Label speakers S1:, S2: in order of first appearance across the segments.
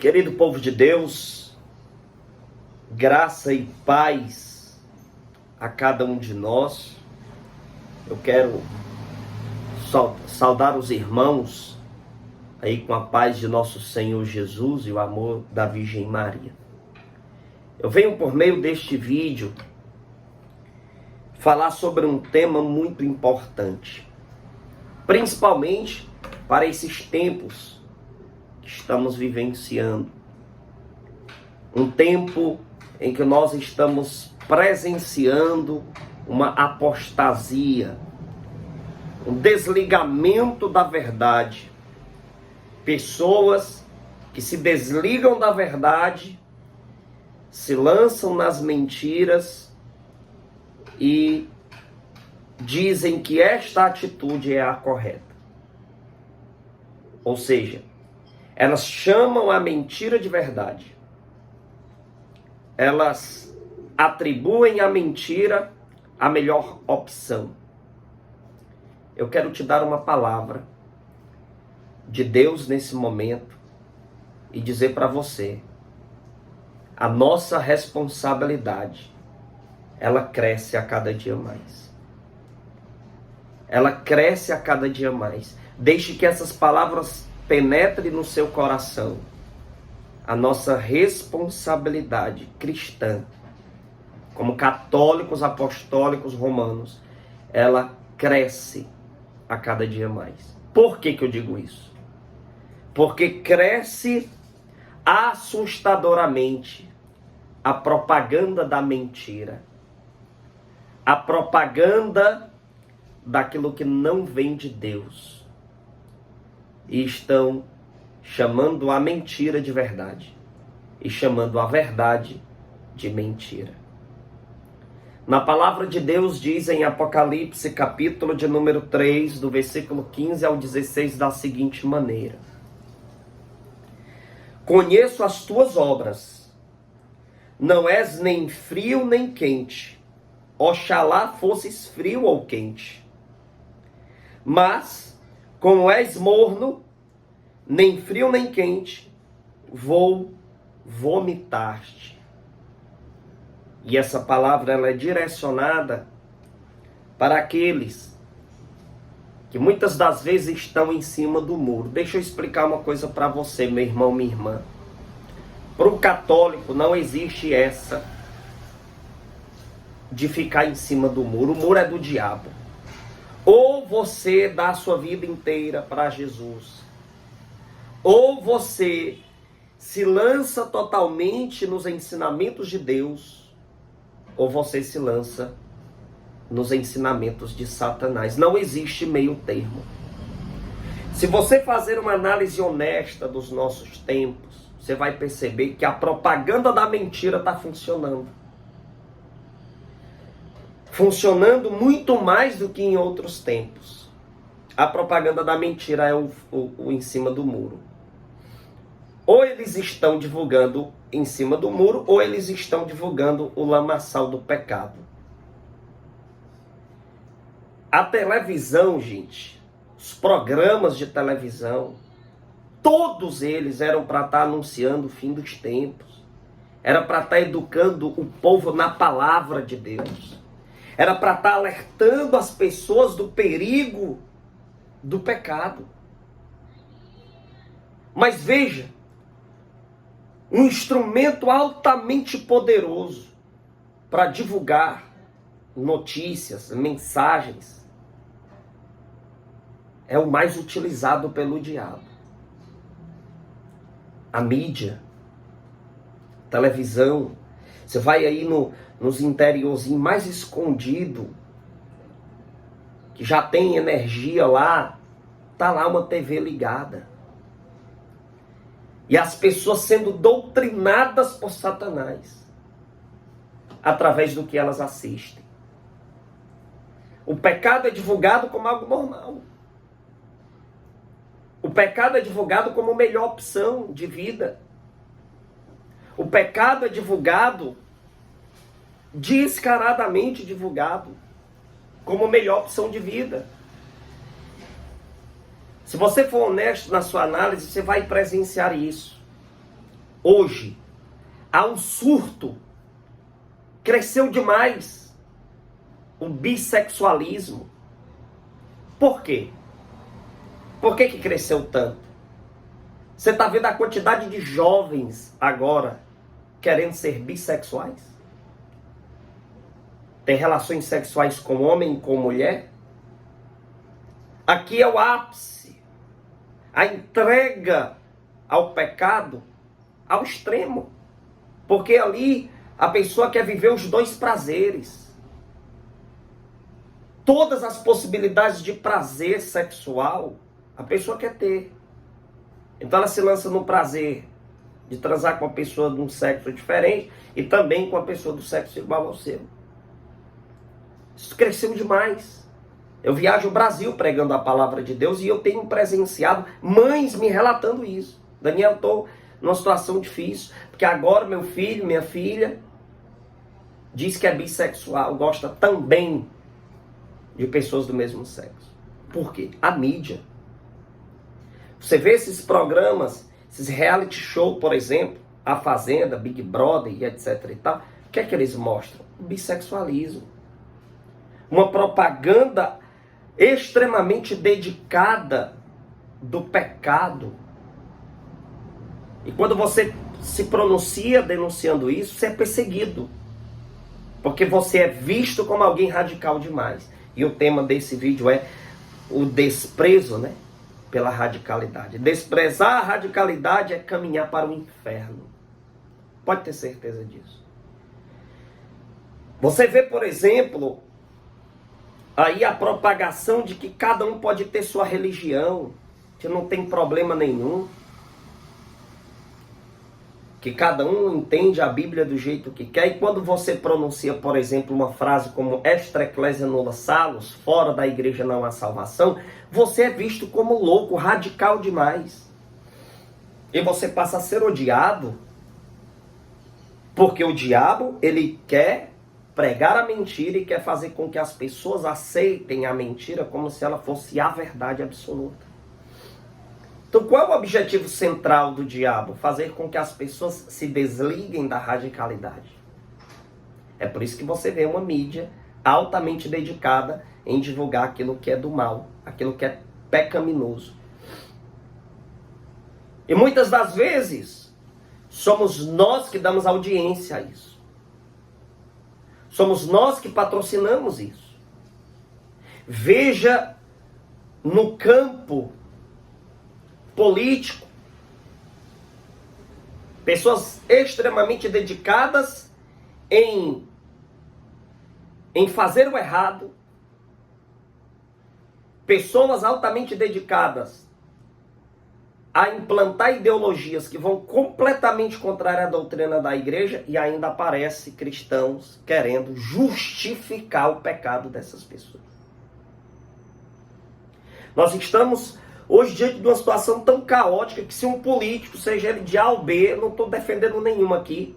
S1: Querido povo de Deus, graça e paz a cada um de nós. Eu quero saudar os irmãos aí com a paz de nosso Senhor Jesus e o amor da Virgem Maria. Eu venho por meio deste vídeo falar sobre um tema muito importante, principalmente para esses tempos que estamos vivenciando. Um tempo em que nós estamos presenciando uma apostasia, um desligamento da verdade. Pessoas que se desligam da verdade, se lançam nas mentiras e dizem que esta atitude é a correta. Ou seja, elas chamam a mentira de verdade. Elas atribuem à mentira a melhor opção. Eu quero te dar uma palavra de Deus nesse momento e dizer para você: a nossa responsabilidade, ela cresce a cada dia mais. Ela cresce a cada dia mais. Deixe que essas palavras penetrem no seu coração. A nossa responsabilidade cristã, como católicos apostólicos romanos, ela cresce a cada dia mais. Por que eu digo isso? Porque cresce assustadoramente a propaganda da mentira, a propaganda daquilo que não vem de Deus, e estão chamando a mentira de verdade e chamando a verdade de mentira. Na palavra de Deus diz em Apocalipse, capítulo de número 3, do versículo 15 ao 16, da seguinte maneira: conheço as tuas obras, não és nem frio nem quente, oxalá fosses frio ou quente. Mas, como és morno, nem frio nem quente, vou vomitar-te. E essa palavra ela é direcionada para aqueles que muitas das vezes estão em cima do muro. Deixa eu explicar uma coisa para você, meu irmão, minha irmã. Para o católico não existe essa de ficar em cima do muro. O muro é do diabo. Ou você dá a sua vida inteira para Jesus, ou você se lança totalmente nos ensinamentos de Deus, ou você se lança nos ensinamentos de Satanás. Não existe meio termo. Se você fazer uma análise honesta dos nossos tempos, você vai perceber que a propaganda da mentira está funcionando. Funcionando muito mais do que em outros tempos. A propaganda da mentira é o em cima do muro. Ou eles estão divulgando em cima do muro, ou eles estão divulgando o lamaçal do pecado. A televisão, gente, os programas de televisão, todos eles eram para estar anunciando o fim dos tempos. Era para estar educando o povo na palavra de Deus. Era para estar alertando as pessoas do perigo do pecado. Mas veja, um instrumento altamente poderoso para divulgar notícias, mensagens, é o mais utilizado pelo diabo. A mídia, televisão. Você vai aí nos interiorzinhos mais escondido, que já tem energia lá, tá lá uma TV ligada. E as pessoas sendo doutrinadas por Satanás, através do que elas assistem. O pecado é divulgado como algo normal. O pecado é divulgado como melhor opção de vida. O pecado é divulgado, descaradamente divulgado, como melhor opção de vida. Se você for honesto na sua análise, você vai presenciar isso. hoje há um surto, cresceu demais o bissexualismo. Por quê? Por que cresceu tanto? Você está vendo a quantidade de jovens agora querendo ser bissexuais? Tem relações sexuais com homem e com mulher? Aqui é o ápice. A entrega ao pecado ao extremo. Porque ali a pessoa quer viver os dois prazeres. Todas as possibilidades de prazer sexual a pessoa quer ter. Então ela se lança no prazer de transar com uma pessoa de um sexo diferente e também com uma pessoa do sexo igual ao seu. Isso cresceu demais. Eu viajo o Brasil pregando a palavra de Deus e eu tenho presenciado mães me relatando isso. Daniel, estou numa situação difícil, porque agora meu filho, minha filha, diz que é bissexual, gosta também de pessoas do mesmo sexo. Por quê? A mídia. Você vê esses programas, esses reality show, por exemplo, A Fazenda, Big Brother e etc e tal. O que é que eles mostram? O bissexualismo. Uma propaganda extremamente dedicada do pecado. E quando você se pronuncia denunciando isso, você é perseguido. Porque você é visto como alguém radical demais. E o tema desse vídeo é o desprezo, né, pela radicalidade. Desprezar a radicalidade é caminhar para o inferno. Pode ter certeza disso. Você vê, por exemplo, aí a propagação de que cada um pode ter sua religião, que não tem problema nenhum. Que cada um entende a Bíblia do jeito que quer. E quando você pronuncia, por exemplo, uma frase como extra ecclesia nulla salus, fora da igreja não há salvação, você é visto como louco, radical demais. E você passa a ser odiado, porque o diabo, ele quer pregar a mentira e quer fazer com que as pessoas aceitem a mentira como se ela fosse a verdade absoluta. Então, qual é o objetivo central do diabo? Fazer com que as pessoas se desliguem da radicalidade. É por isso que você vê uma mídia altamente dedicada em divulgar aquilo que é do mal, aquilo que é pecaminoso. E muitas das vezes, somos nós que damos audiência a isso. Somos nós que patrocinamos isso. Veja no campo político, pessoas extremamente dedicadas em fazer o errado, pessoas altamente dedicadas a implantar ideologias que vão completamente contrária à doutrina da igreja, e ainda aparece cristãos querendo justificar o pecado dessas pessoas. Nós estamos hoje diante de uma situação tão caótica que se um político, seja ele de A ou B, não estou defendendo nenhum aqui,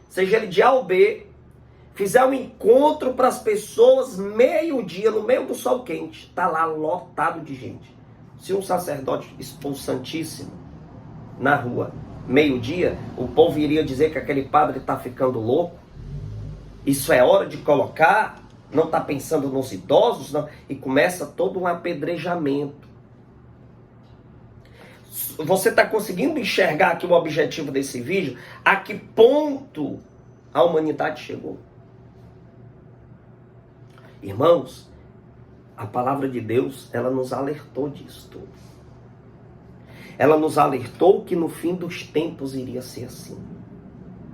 S1: seja ele de A ou B, fizer um encontro para as pessoas meio-dia, no meio do sol quente, está lá lotado de gente. Se um sacerdote expor o Santíssimo na rua, meio-dia, o povo iria dizer que aquele padre está ficando louco. Isso é hora de colocar, não está pensando nos idosos, não. E começa todo um apedrejamento. Você está conseguindo enxergar aqui o objetivo desse vídeo? A que ponto a humanidade chegou? Irmãos, a palavra de Deus, ela nos alertou disso tudo. Ela nos alertou que no fim dos tempos iria ser assim.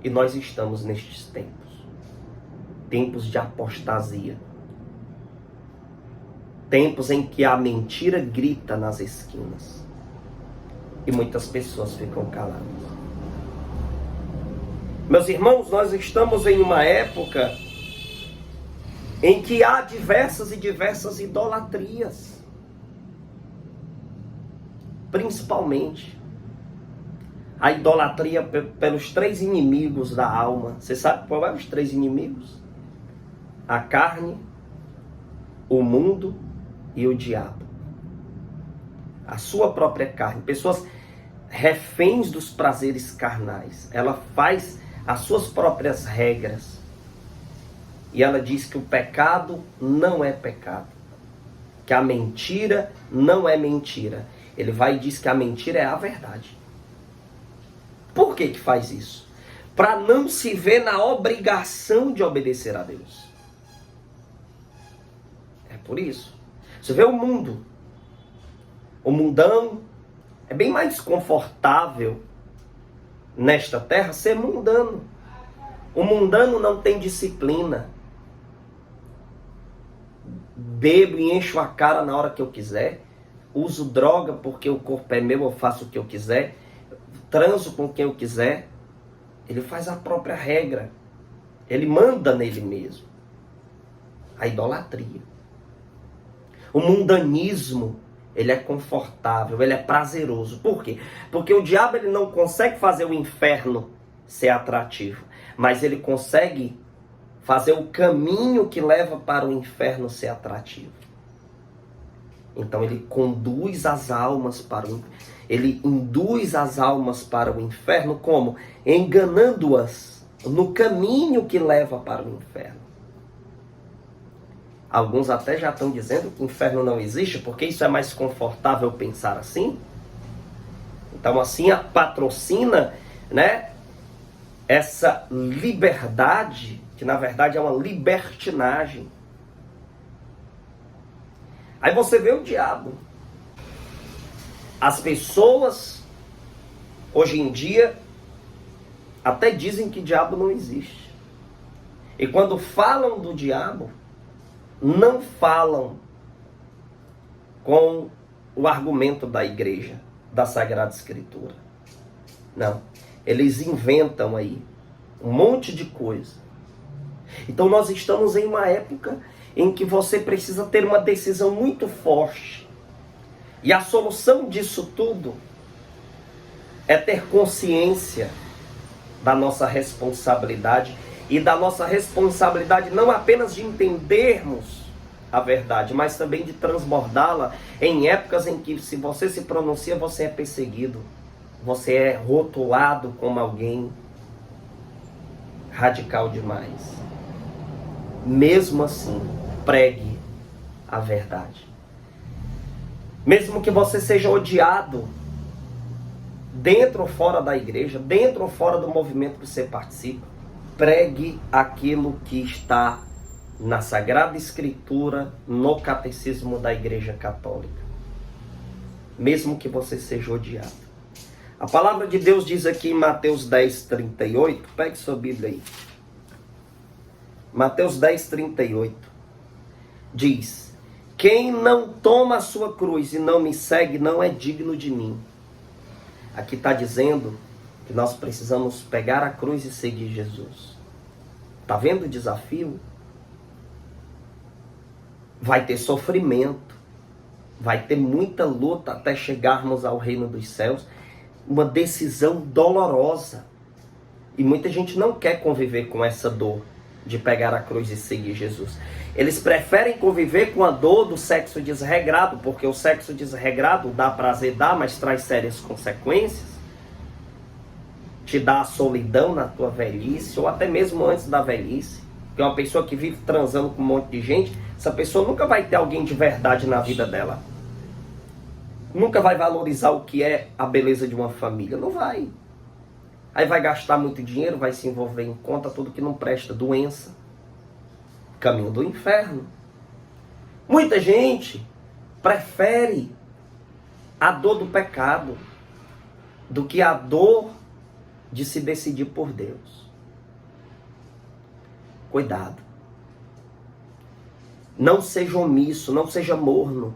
S1: E nós estamos nestes tempos. Tempos de apostasia. Tempos em que a mentira grita nas esquinas. E muitas pessoas ficam caladas. Meus irmãos, nós estamos em uma época em que há diversas e diversas idolatrias. Principalmente a idolatria pelos três inimigos da alma. Você sabe qual é os três inimigos? A carne, o mundo e o diabo. A sua própria carne. Pessoas reféns dos prazeres carnais. Ela faz as suas próprias regras. E ela diz que o pecado não é pecado. Que a mentira não é mentira. Ele vai e diz que a mentira é a verdade. Por que faz isso? Para não se ver na obrigação de obedecer a Deus. É por isso. Você vê o mundo. O mundão é bem mais confortável nesta terra ser mundano. O mundano não tem disciplina. Bebo e encho a cara na hora que eu quiser. Uso droga porque o corpo é meu, eu faço o que eu quiser. Transo com quem eu quiser. Ele faz a própria regra. Ele manda nele mesmo. A idolatria. O mundanismo, ele é confortável, ele é prazeroso. Por quê? Porque o diabo ele não consegue fazer o inferno ser atrativo. Mas ele consegue fazer o caminho que leva para o inferno ser atrativo. Então ele conduz as almas para o inferno. Ele induz as almas para o inferno como? Enganando-as no caminho que leva para o inferno. Alguns até já estão dizendo que o inferno não existe, porque isso é mais confortável pensar assim. Então assim patrocina, né, essa liberdade, que na verdade é uma libertinagem. Aí você vê o diabo. As pessoas, hoje em dia, até dizem que diabo não existe. E quando falam do diabo, não falam com o argumento da igreja, da Sagrada Escritura. Não. Eles inventam aí um monte de coisa. Então nós estamos em uma época em que você precisa ter uma decisão muito forte. E a solução disso tudo é ter consciência da nossa responsabilidade e da nossa responsabilidade não apenas de entendermos a verdade, mas também de transbordá-la em épocas em que se você se pronuncia, você é perseguido. Você é rotulado como alguém radical demais. Mesmo assim, pregue a verdade. Mesmo que você seja odiado dentro ou fora da igreja, dentro ou fora do movimento que você participa, pregue aquilo que está na Sagrada Escritura, no Catecismo da Igreja Católica. Mesmo que você seja odiado. A palavra de Deus diz aqui em Mateus 10, 38, pegue sua Bíblia aí. Mateus 10, 38, diz: quem não toma a sua cruz e não me segue não é digno de mim. Aqui está dizendo que nós precisamos pegar a cruz e seguir Jesus. Está vendo o desafio? Vai ter sofrimento, vai ter muita luta até chegarmos ao reino dos céus. Uma decisão dolorosa. E muita gente não quer conviver com essa dor de pegar a cruz e seguir Jesus. Eles preferem conviver com a dor do sexo desregrado, porque o sexo desregrado dá prazer, dá, mas traz sérias consequências. Te dá a solidão na tua velhice, ou até mesmo antes da velhice. Porque uma pessoa que vive transando com um monte de gente, essa pessoa nunca vai ter alguém de verdade na vida dela. Nunca vai valorizar o que é a beleza de uma família. Não vai. Aí vai gastar muito dinheiro, vai se envolver em conta, tudo que não presta, doença. Caminho do inferno. Muita gente prefere a dor do pecado do que a dor de se decidir por Deus. Cuidado. Não seja omisso, não seja morno.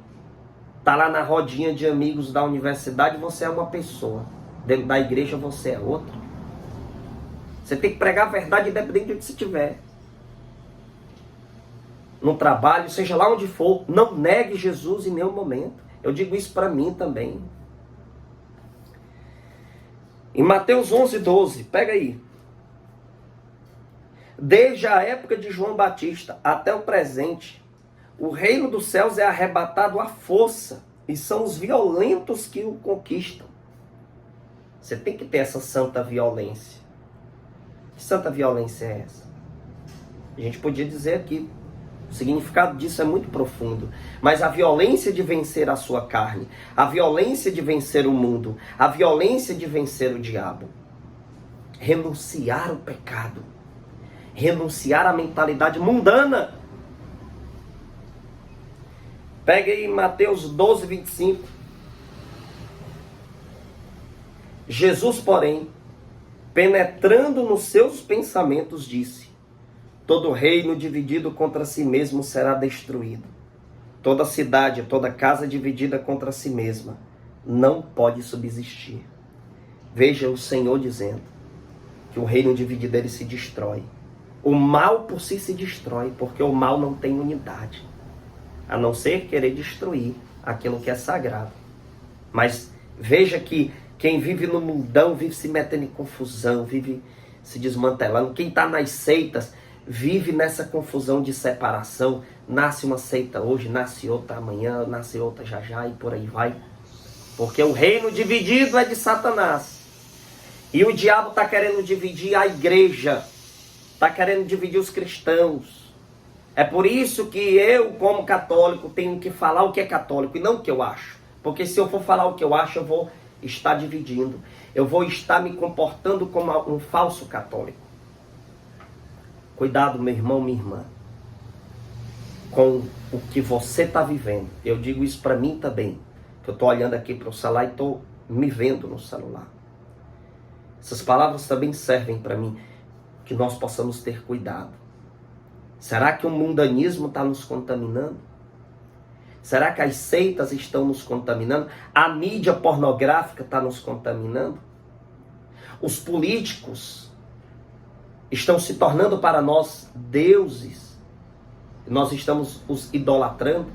S1: Está lá na rodinha de amigos da universidade, você é uma pessoa. Dentro da igreja você é outra. Você tem que pregar a verdade independente de onde você estiver. No trabalho, seja lá onde for, não negue Jesus em nenhum momento. Eu digo isso para mim também. Em Mateus 11, 12, pega aí. Desde a época de João Batista até o presente, o reino dos céus é arrebatado à força, e são os violentos que o conquistam. Você tem que ter essa santa violência. Que santa violência é essa? A gente podia dizer aqui, o significado disso é muito profundo. Mas a violência de vencer a sua carne, a violência de vencer o mundo, a violência de vencer o diabo. Renunciar ao pecado. Renunciar à mentalidade mundana. Pega aí Mateus 12, 25. Jesus, porém, penetrando nos seus pensamentos, disse: todo reino dividido contra si mesmo será destruído. Toda cidade, toda casa dividida contra si mesma não pode subsistir. Veja o Senhor dizendo que o reino dividido ele se destrói. O mal por si se destrói, porque o mal não tem unidade. A não ser querer destruir aquilo que é sagrado. Mas veja que quem vive no mundão vive se metendo em confusão, vive se desmantelando. Quem está nas seitas vive nessa confusão de separação. Nasce uma seita hoje, nasce outra amanhã, nasce outra já já e por aí vai. Porque o reino dividido é de Satanás. E o diabo está querendo dividir a igreja. Está querendo dividir os cristãos. É por isso que eu, como católico, tenho que falar o que é católico e não o que eu acho. Porque se eu for falar o que eu acho, eu vou estar dividindo. Eu vou estar me comportando como um falso católico. Cuidado, meu irmão, minha irmã, com o que você está vivendo. Eu digo isso para mim também, que eu estou olhando aqui para o celular e estou me vendo no celular. Essas palavras também servem para mim, que nós possamos ter cuidado. Será que o mundanismo está nos contaminando? Será que as seitas estão nos contaminando? A mídia pornográfica está nos contaminando? Os políticos estão se tornando para nós deuses? Nós estamos os idolatrando?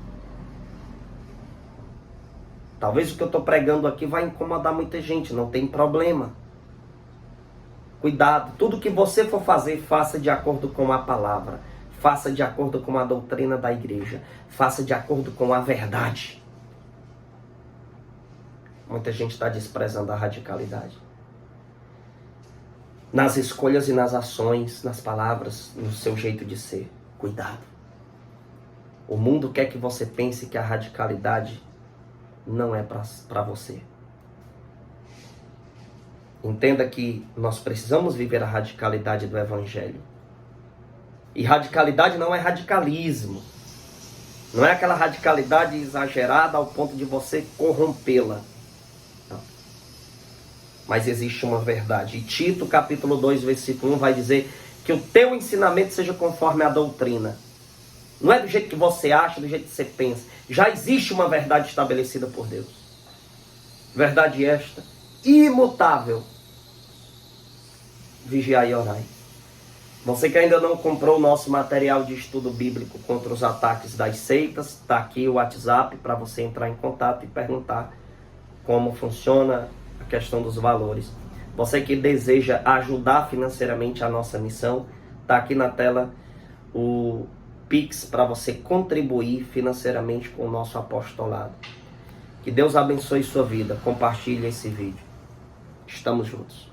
S1: Talvez o que eu estou pregando aqui vai incomodar muita gente, não tem problema. Cuidado, tudo que você for fazer, faça de acordo com a palavra. Faça de acordo com a doutrina da igreja. Faça de acordo com a verdade. Muita gente está desprezando a radicalidade. Nas escolhas e nas ações, nas palavras, no seu jeito de ser. Cuidado. O mundo quer que você pense que a radicalidade não é para você. Entenda que nós precisamos viver a radicalidade do Evangelho. E radicalidade não é radicalismo. Não é aquela radicalidade exagerada ao ponto de você corrompê-la. Não. Mas existe uma verdade. E Tito, capítulo 2, versículo 1, vai dizer que o teu ensinamento seja conforme a doutrina. Não é do jeito que você acha, do jeito que você pensa. Já existe uma verdade estabelecida por Deus. Verdade esta, imutável. Vigiai e orai. Você que ainda não comprou o nosso material de estudo bíblico contra os ataques das seitas, está aqui o WhatsApp para você entrar em contato e perguntar como funciona a questão dos valores. Você que deseja ajudar financeiramente a nossa missão, está aqui na tela o Pix para você contribuir financeiramente com o nosso apostolado. Que Deus abençoe sua vida. Compartilhe esse vídeo. Estamos juntos.